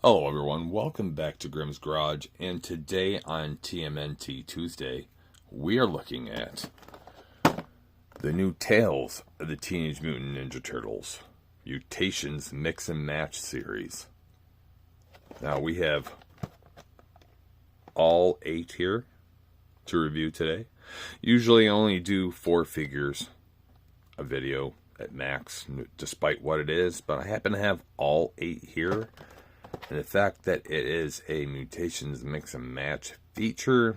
Hello everyone, welcome back to Grimm's Garage, and today on TMNT Tuesday, we are looking at the new Tales of the Teenage Mutant Ninja Turtles, Mutations Mix and Match series. Now we have all 8 here to review today. Usually only do 4 figures a video at max, despite what it is, but I happen to have all 8 here. And the fact that it is a Mutations Mix and Match feature,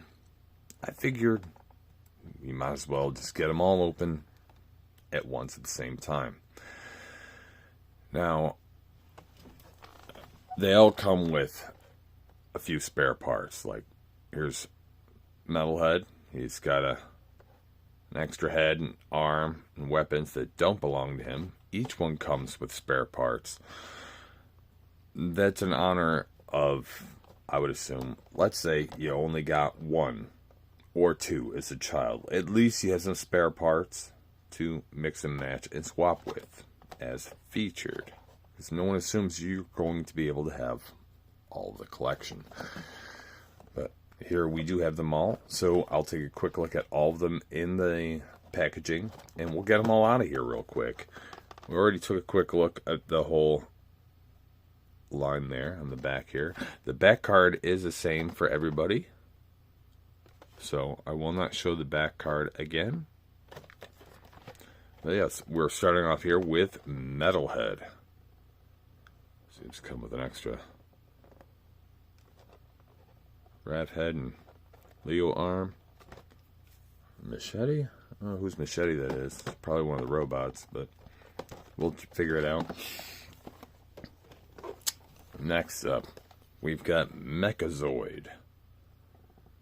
I figured you might as well just get them all open at once at the same time. Now, they all come with a few spare parts. Like, here's Metalhead. He's got an extra head and arm and weapons that don't belong to him. Each one comes with spare parts. That's in honor of, I would assume, let's say you only got 1 or 2 as a child. At least you have some spare parts to mix and match and swap with as featured. Because no one assumes you're going to be able to have all of the collection. But here we do have them all. So I'll take a quick look at all of them in the packaging. And we'll get them all out of here real quick. We already took a quick look at the whole line there on the back here. The back card is the same for everybody, so I will not show the back card again. But yes, we're starting off here with Metalhead. Seems to come with an extra rat head and Leo arm. Machete? I don't know whose machete that is. It's probably one of the robots, but we'll figure it out. Next up, we've got Mechazoid.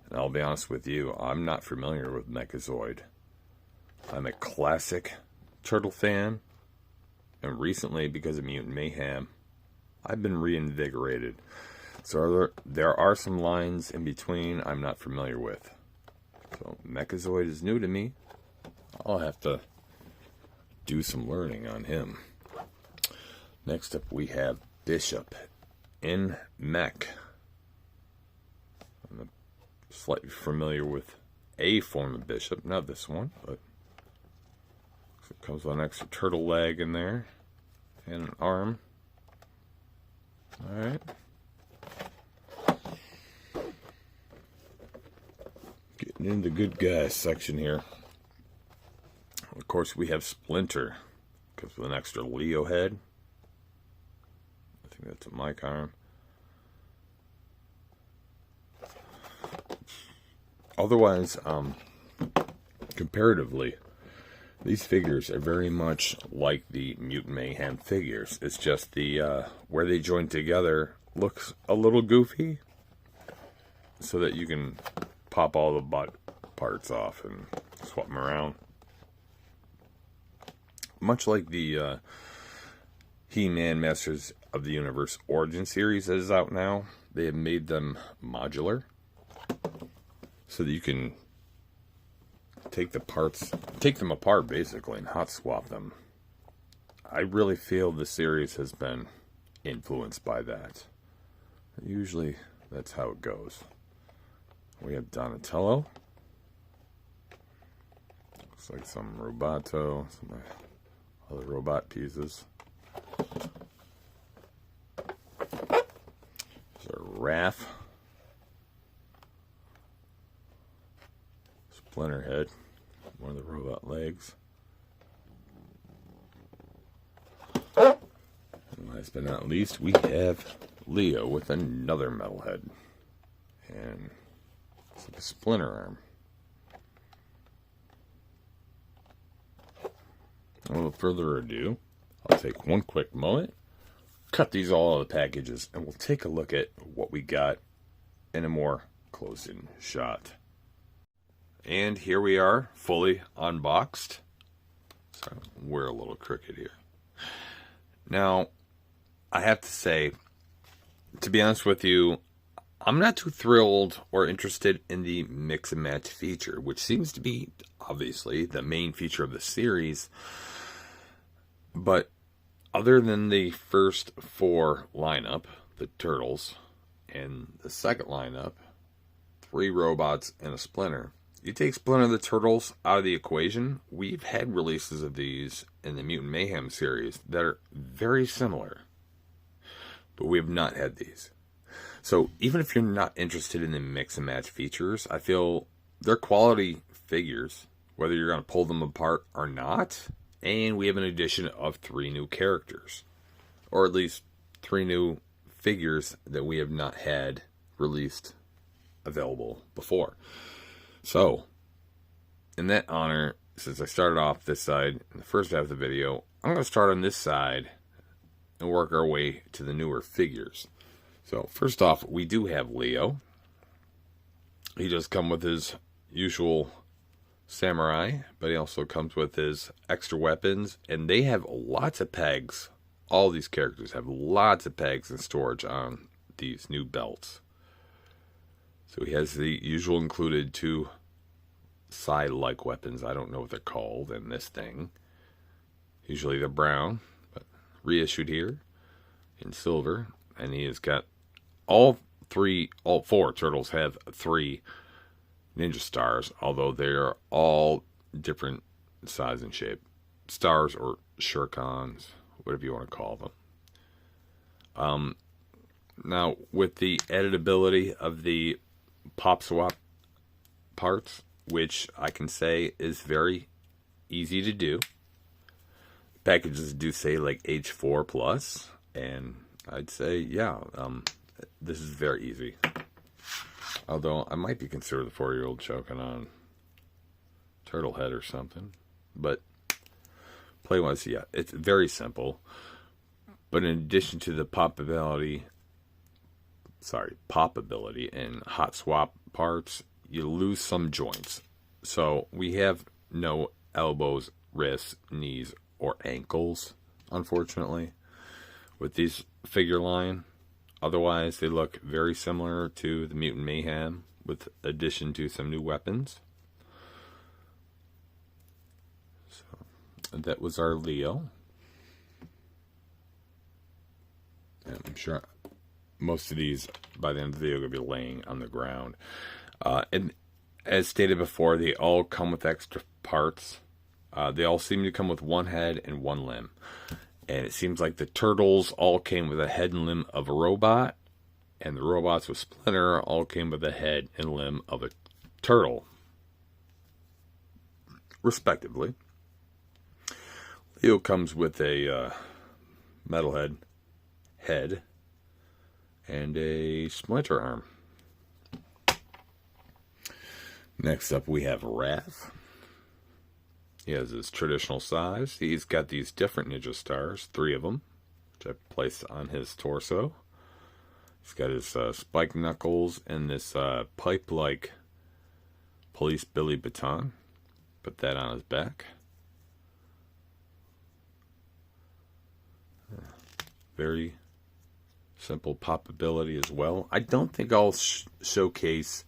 And I'll be honest with you, I'm not familiar with Mechazoid. I'm a classic turtle fan, and recently, because of Mutant Mayhem, I've been reinvigorated. So there are some lines in between I'm not familiar with. So Mechazoid is new to me. I'll have to do some learning on him. Next up, we have Bishop in Mech. I'm slightly familiar with a form of Bishop, not this one, but it comes with an extra turtle leg in there and an arm. Alright. Getting into the good guys section here. Of course, we have Splinter. Comes with an extra Leo head. I think that's a mic arm. Otherwise, comparatively, these figures are very much like the Mutant Mayhem figures. It's just the where they join together looks a little goofy, so that you can pop all the butt parts off and swap them around. Much like the He-Man Masters of the Universe Origin series that is out now, they have made them modular so that you can take the parts, take them apart basically, and hot swap them. I really feel the series has been influenced by that. Usually that's how it goes. We have Donatello. Looks like some Roboto, some other robot pieces. Raph, Splinterhead, one of the robot legs. And last but not least, we have Leo with another metal head. And it's like a splinter arm. Without further ado, I'll take one quick moment, cut these all out of the packages, and we'll take a look at what we got in a more close-in shot. And here we are, fully unboxed. So we're a little crooked here. Now, I have to say, to be honest with you, I'm not too thrilled or interested in the mix and match feature, which seems to be, obviously, the main feature of the series. But other than the first 4 lineup, the turtles. And the second lineup, 3 robots and a Splinter. You take Splinter the Turtles out of the equation, we've had releases of these in the Mutant Mayhem series that are very similar. But we have not had these. So even if you're not interested in the mix and match features, I feel they're quality figures, whether you're going to pull them apart or not. And we have an addition of 3 new characters. Or at least 3 new figures that we have not had released available before. So, in that honor, since I started off this side in the first half of the video, I'm going to start on this side and work our way to the newer figures. So, first off, we do have Leo. He does come with his usual samurai, but he also comes with his extra weapons, and they have lots of pegs. All these characters have lots of pegs and storage on these new belts. So he has the usual included 2 side-like weapons. I don't know what they're called in this thing. Usually they're brown, but reissued here in silver. And he has got all 4 turtles have 3 ninja stars, although they are all different size and shape. Stars or shurikens, whatever you want to call them. Now, with the editability of the pop swap parts, which I can say is very easy to do. Packages do say like H4 plus, and I'd say, yeah, this is very easy. Although I might be considered a 4-year-old choking on turtle head or something. But play-wise, yeah, it's very simple. But in addition to the popability and hot swap parts, you lose some joints. So we have no elbows, wrists, knees, or ankles, unfortunately, with these figure line. Otherwise, they look very similar to the Mutant Mayhem, with addition to some new weapons. So that was our Leo. And I'm sure most of these, by the end of the video, are going to be laying on the ground. And as stated before, they all come with extra parts. They all seem to come with 1 head and 1 limb. And it seems like the turtles all came with a head and limb of a robot. And the robots with Splinter all came with a head and limb of a turtle, respectively. Leo comes with a metalhead head and a Splinter arm. Next up, we have Raph. He has his traditional size. He's got these different ninja stars, 3 of them, which I placed on his torso. He's got his spike knuckles and this pipe-like police billy baton. Put that on his back. Very simple popability as well. I don't think I'll showcase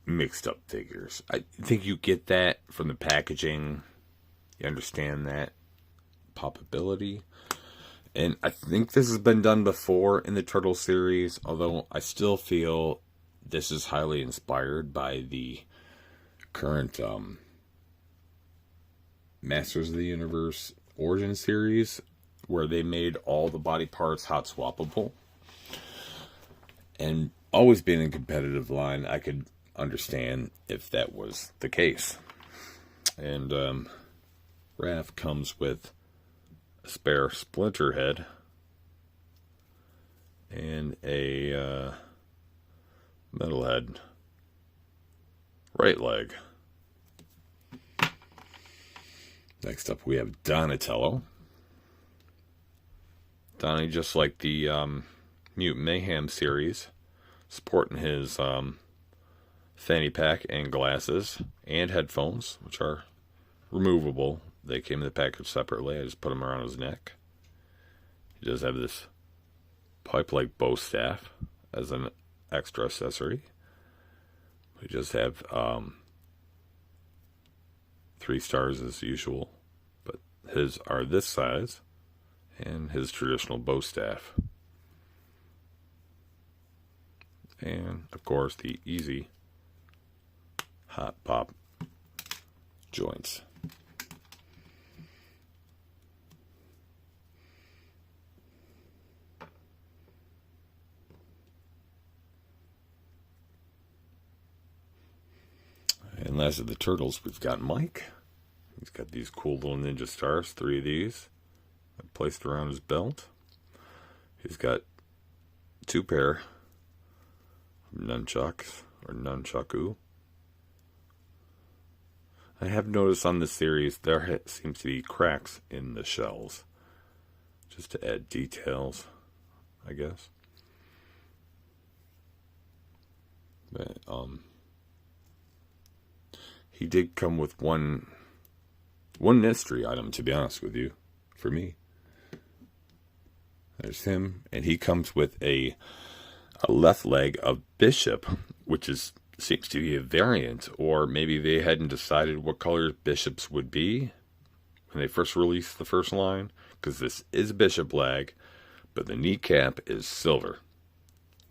mixed up figures. I think you get that from the packaging. You understand that popability. And I think this has been done before in the Turtle series, although I still feel this is highly inspired by the current Masters of the Universe Origin series, where they made all the body parts hot swappable. And always being in competitive line, I could understand if that was the case. And Raph comes with a spare Splinter head and a metalhead right leg. Next up, we have Donatello. Donnie, just like the Mutant Mayhem series, sporting his fanny pack and glasses and headphones, which are removable. They came in the package separately. I just put them around his neck. He does have this pipe-like bow staff as an extra accessory. We just have 3 stars as usual, but his are this size, and his traditional bow staff. And, of course, the easy hot pop joints. And last of the turtles, we've got Mike. He's got these cool little ninja stars, 3 of these, placed around his belt. He's got 2 pair of nunchucks, or nunchaku. I have noticed on this series there seems to be cracks in the shells, just to add details, I guess. But, he did come with one mystery item, to be honest with you, for me. There's him, and he comes with a left leg of Bishop, which seems to be a variant, or maybe they hadn't decided what color Bishops would be when they first released the first line, because this is Bishop leg, but the kneecap is silver,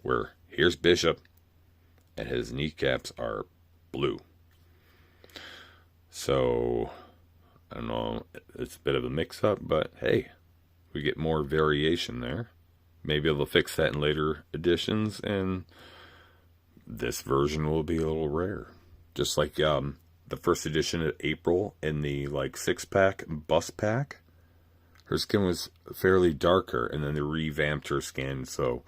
where here's Bishop, and his kneecaps are blue. So, I don't know, it's a bit of a mix-up, but hey, we get more variation there. Maybe they'll fix that in later editions, and this version will be a little rare. Just like the first edition of April in the 6-pack bus pack. Her skin was fairly darker, and then they revamped her skin, so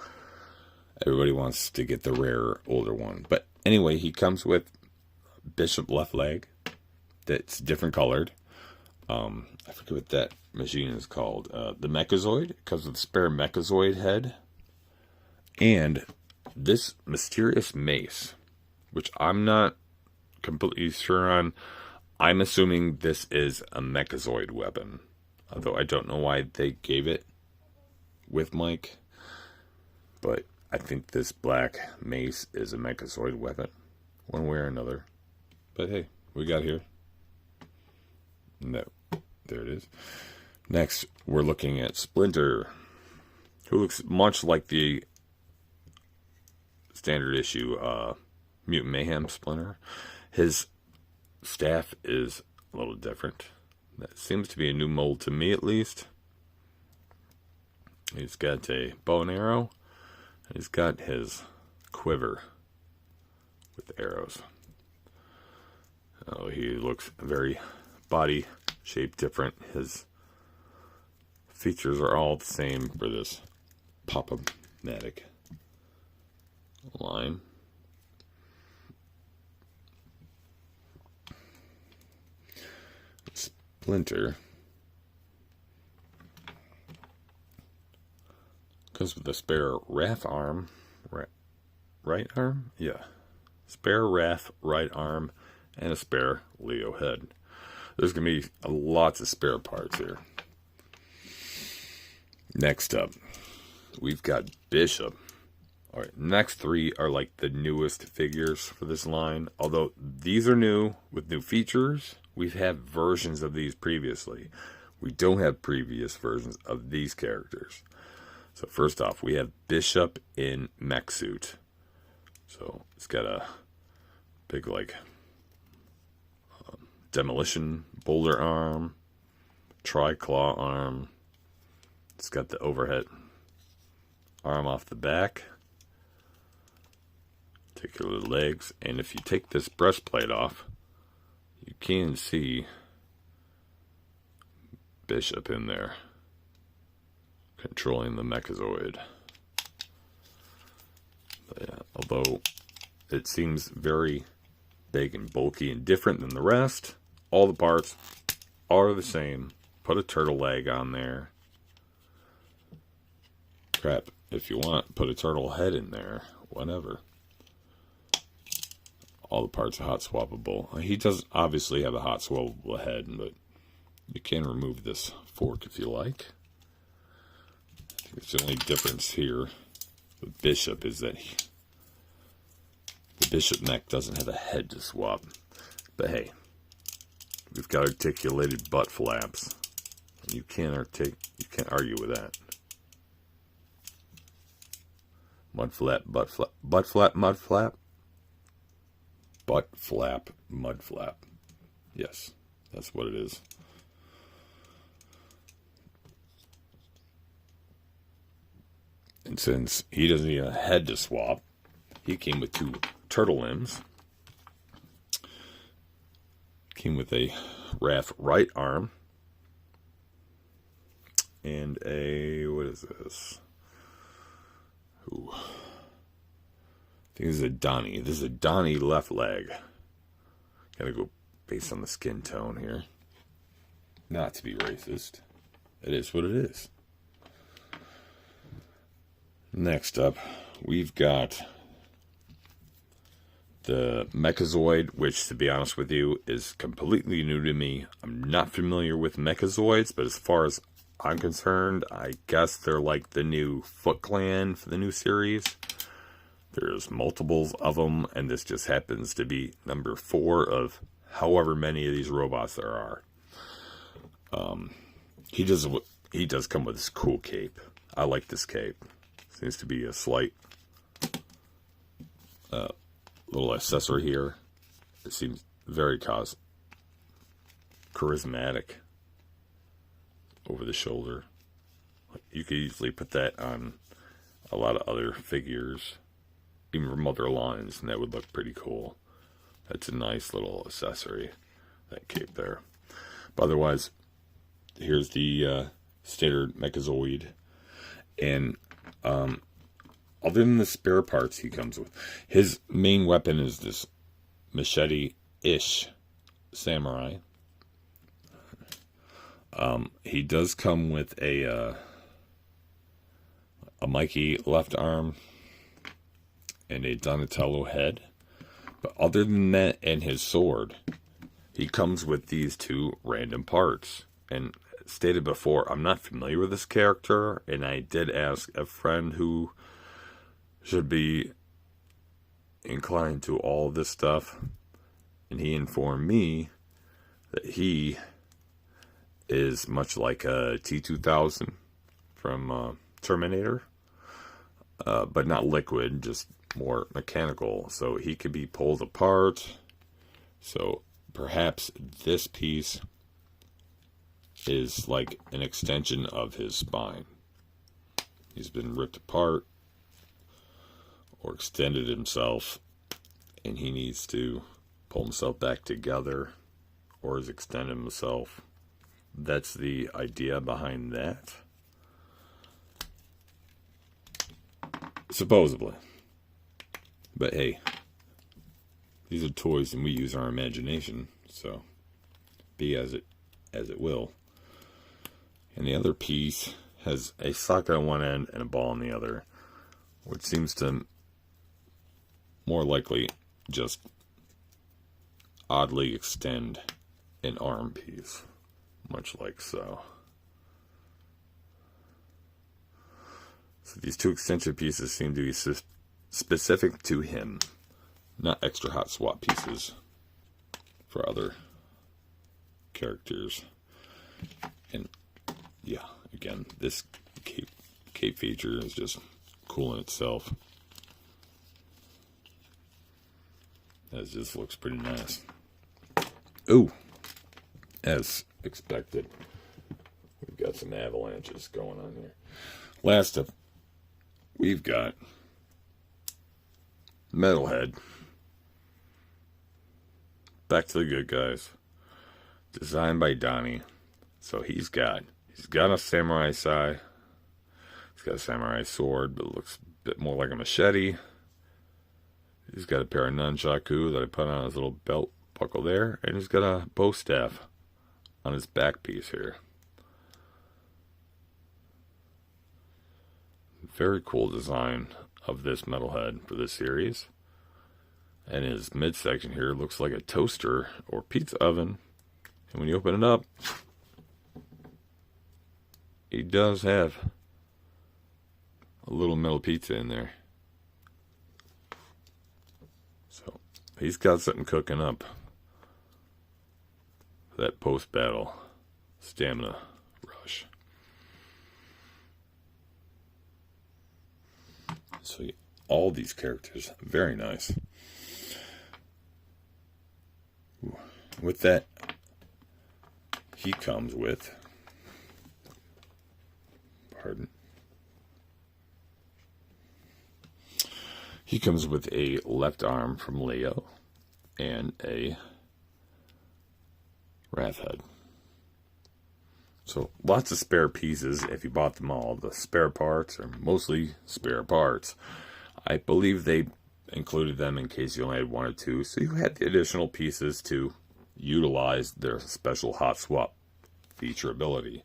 everybody wants to get the rare older one. But anyway, he comes with Bishop left leg that's different colored. I forget what that machine is called. The Mechazoid. It comes with a spare Mechazoid head. And this mysterious mace, which I'm not completely sure on. I'm assuming this is a Mechazoid weapon. Although I don't know why they gave it with Mike. But I think this black mace is a Mechazoid weapon. One way or another. But hey, we got here. No, there it is. Next, we're looking at Splinter, who looks much like the standard issue Mutant Mayhem Splinter. His staff is a little different. That seems to be a new mold to me, at least. He's got a bow and arrow. And he's got his quiver with arrows. Oh, he looks very body shape different. His features are all the same for this Pop-O-Matic line. Splinter comes with a spare Raph arm, right arm? Yeah. Spare Raph right arm and a spare Leo head. There's going to be lots of spare parts here. Next up, we've got Bishop. Alright, next 3 are like the newest figures for this line. Although these are new with new features, we've had versions of these previously. We don't have previous versions of these characters. So first off, we have Bishop in mech suit. So it's got a big demolition boulder arm, tri-claw arm. It's got the overhead arm off the back. Take your little legs, and if you take this breastplate off, you can see Bishop in there controlling the Mechazoid. But yeah, although it seems very big and bulky and different than the rest, all the parts are the same. Put a turtle leg on there. Crap, if you want, put a turtle head in there. Whatever. All the parts are hot swappable. He does obviously have a hot swappable head, but you can remove this fork if you like. I think the only difference here with Bishop is that the Bishop mech doesn't have a head to swap. But hey, we've got articulated butt flaps. And you can't argue with that. Mud flap, butt flap, butt flap, mud flap. Butt flap, mud flap. Yes, that's what it is. And since he doesn't need a head to swap, he came with 2 turtle limbs. Came with a Raph right arm. And a, what is this? Ooh. I think this is a Donnie. This is a Donnie left leg. Gotta go based on the skin tone here. Not to be racist. It is what it is. Next up, we've got the Mechazoid, which, to be honest with you, is completely new to me. I'm not familiar with Mechazoids, but as far as I'm concerned, I guess they're like the new Foot Clan for the new series. There's multiples of them, and this just happens to be number 4 of however many of these robots there are. He does come with this cool cape. I like this cape. Seems to be a slight little accessory here. It seems very charismatic over the shoulder. You could easily put that on a lot of other figures, even from other lines, and that would look pretty cool. That's a nice little accessory, that cape there. But otherwise, here's the standard Mechazoid. And other than the spare parts he comes with, his main weapon is this machete-ish samurai. He does come with a Mikey left arm and a Donatello head. But other than that and his sword, he comes with these 2 random parts. And stated before, I'm not familiar with this character, and I did ask a friend who should be inclined to all this stuff, and he informed me that he is much like a T-2000 from Terminator, but not liquid, just more mechanical, so he could be pulled apart. So perhaps this piece is like an extension of his spine. He's been ripped apart or extended himself, and he needs to pull himself back together, or has extended himself. That's the idea behind that, supposedly. But hey, these are toys and we use our imagination, so be as it will. And the other piece has a socket on one end and a ball on the other, which seems to more likely just oddly extend an arm piece, much like so. So these 2 extension pieces seem to be specific to him, not extra hot swap pieces for other characters. And yeah, again, this cape feature is just cool in itself. That just looks pretty nice. Ooh, as expected, we've got some avalanches going on here. Last up, we've got Metalhead. Back to the good guys. Designed by Donnie. So he's got a samurai sai. He's got a samurai sword, but it looks a bit more like a machete. He's got a pair of nunchaku that I put on his little belt buckle there. And he's got a bow staff on his back piece here. Very cool design of this Metalhead for this series. And his midsection here looks like a toaster or pizza oven. And when you open it up, he does have a little metal pizza in there. So he's got something cooking up for that post-battle stamina rush. So all these characters. Very nice. With that, he comes with, pardon, he comes with a left arm from Leo and a Wrath head. So lots of spare pieces if you bought them all. The spare parts are mostly spare parts. I believe they included them in case you only had one or two, so you had the additional pieces to utilize their special hot swap feature ability.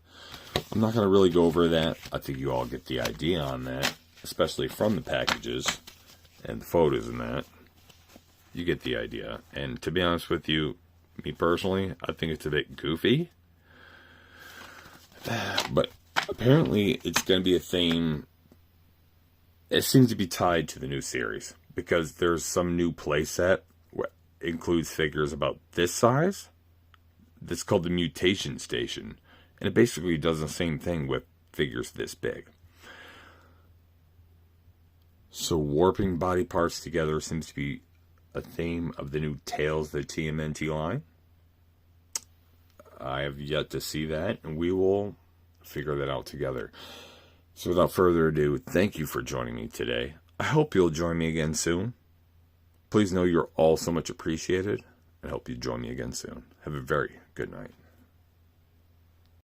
I'm not going to really go over that. I think you all get the idea on that, especially from the packages and the photos and that. You get the idea. And to be honest with you, me personally, I think it's a bit goofy. But apparently it's going to be a theme. It seems to be tied to the new series, because there's some new playset that includes figures about this size. That's called the Mutation Station. And it basically does the same thing with figures this big. So warping body parts together seems to be a theme of the new Tales, the TMNT line. I have yet to see that, and we will figure that out together. So without further ado, thank you for joining me today. I hope you'll join me again soon. Please know you're all so much appreciated. I hope you join me again soon. Have a very good night.